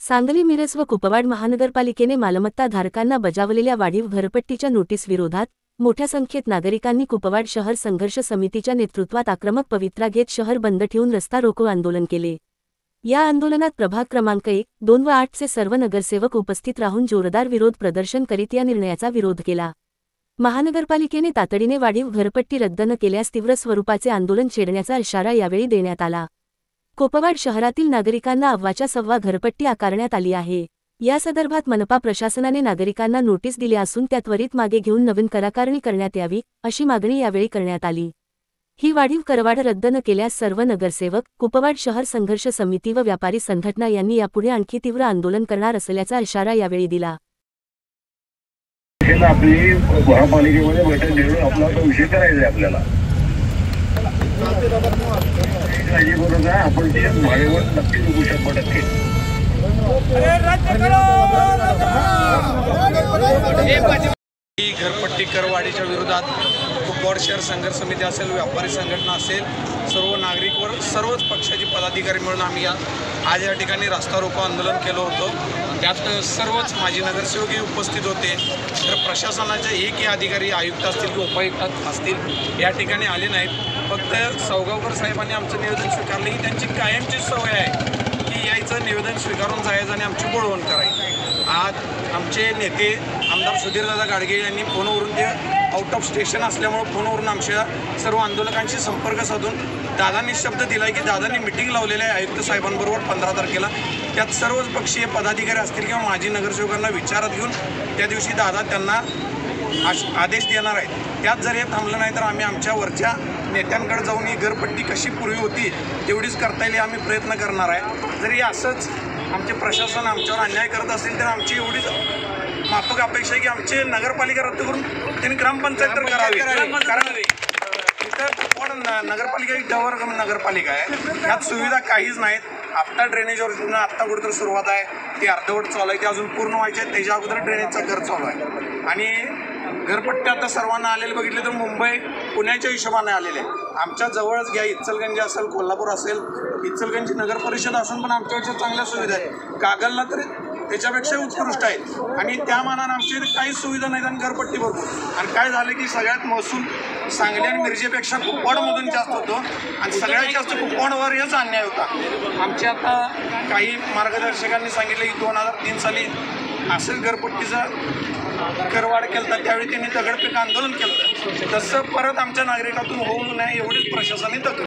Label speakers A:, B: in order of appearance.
A: सांगली मिरज व कुपवाड महानगरपालिकेने मालमत्ता धारकांना बजावलेल्या वाढीव घरपट्टीच्या नोटीस विरोधात मोठ्या संख्येत नागरिकांनी कुपवाड शहर संघर्ष समितीच्या नेतृत्वात आक्रमक पवित्रा घेत शहर बंद ठेवून रस्ता रोको आंदोलन केले। या आंदोलनात प्रभाग क्रमांक 1, 2 व 8 चे सर्व नगरसेवक उपस्थित राहून जोरदार विरोध प्रदर्शन करीत या निर्णयाचा विरोध केला। महानगरपालिकेने तातडीने वाढीव घरपट्टी रद्द न केल्यास तीव्र स्वरूपाचे आंदोलन छेडण्याचा इशारा यावेळी देण्यात आला। कुपवाड शहरातील नागरिकांना अव्वाच्या सव्वा घरपट्टी आकारण्यात आली आहे। या संदर्भात मनपा प्रशासनाने नागरिकांना नोटीस दिली असून त्या त्वरित मागे घेऊन नवीन करारणी करण्यात यावी अशी मागणी यावेळी करण्यात आली। ही वाढीव करवाढ रद्द न केल्यास सर्व नगरसेवक, कुपवाड शहर संघर्ष समिती व व्यापारी संघटना यांनी यापुढे आणखी तीव्र आंदोलन करणार असल्याचा इशारा यावेळी दिला।
B: आपली महापालिकेमध्ये बैठक घेऊन आपला विषय करायचा आहे आपल्याला। आपण ते भाडेवर नक्की निघू 100%।
C: ही घरपट्टी करवाढीच्या विरोधात कुपवाड शहर संघर्ष समिती असेल, व्यापारी संघटना असेल, सर्व नागरिक व सर्वच पक्षाचे पदाधिकारी मिळून आम्ही आज या ठिकाणी रस्ता रोको आंदोलन केलं होतं। त्यात सर्वच माजी नगरसेवकही उपस्थित होते। तर प्रशासनाचे एकही अधिकारी, आयुक्त असतील किंवा उपायुक्त असतील या ठिकाणी आले नाहीत। फक्त सौगावकर साहेबांनी आमचं निवेदन स्वीकारलं की त्यांची कायमची सवय आहे की यायचं निवेदन स्वीकारून जायचं आणि आमची बोलवण करायची। आज आमचे नेते आमदार सुधीरदादा गाडगे यांनी फोनवरून ते आउट ऑफ स्टेशन असल्यामुळे फोनवरून आमच्या सर्व आंदोलकांशी संपर्क साधून दादांनी शब्द दिला की दादांनी मिटिंग लावलेली आहे आयुक्त साहेबांबरोबर 15 तारखेला। त्यात सर्वच पक्षीय पदाधिकारी असतील किंवा माजी नगरसेवकांना विचारात घेऊन त्या दिवशी दादा त्यांना आदेश देणार आहेत। त्यात जर हे थांबलं नाही तर आम्ही आमच्या वरच्या नेत्यांकडे जाऊन ही घरपट्टी कशी पूर्वी होती तेवढीच करता येईल आम्ही प्रयत्न करणार आहे। जरी असंच आमचे प्रशासन आमच्यावर अन्याय करत असेल तर आमची एवढीच माफक अपेक्षा आहे की आमचे नगरपालिका रद्द करून त्यांनी ग्रामपंचायत तर करावी। कारण इथं कुपवाड नगरपालिका ही डवर नगरपालिका आहे, यात सुविधा काहीच नाहीत। आत्ता ड्रेनेजवर आत्ता कुठेतरी सुरुवात आहे, ती अर्धवट चालू आहे, ते अजून पूर्ण व्हायचे आहे। त्याच्या अगोदर ड्रेनेजचा घर चालू आहे आणि घरपट्टी आता सर्वांना आलेले बघितले तर मुंबई पुण्याच्या हिशोबाने आलेले आहे। आमच्या जवळच घ्या, इचलगंजी असेल, कोल्हापूर असेल, इचलगंजी नगर परिषद असून पण आमच्याकडच्या चांगल्या सुविधा आहेत। कागलला तरी त्याच्यापेक्षा उत्कृष्ट आहेत आणि त्या मानानं आमच्या इथे काहीच सुविधा नाहीत आणि घरपट्टी भरपूर। आणि काय झालं की सगळ्यात महसूल सांगली आणि मिरजेपेक्षा कुपवाडमधून जास्त होतो आणि सगळ्यात जास्त कुपवाडवर हेच अन्याय होता। आमच्या आता काही मार्गदर्शकांनी सांगितलं की 2003 साली असेल घरपट्टीचा करवाढ केलं तर त्यावेळी त्यांनी दगडफेक आंदोलन केलं, तसं परत आमच्या नागरिकातून होऊ नये एवढीच प्रशासनाने दखल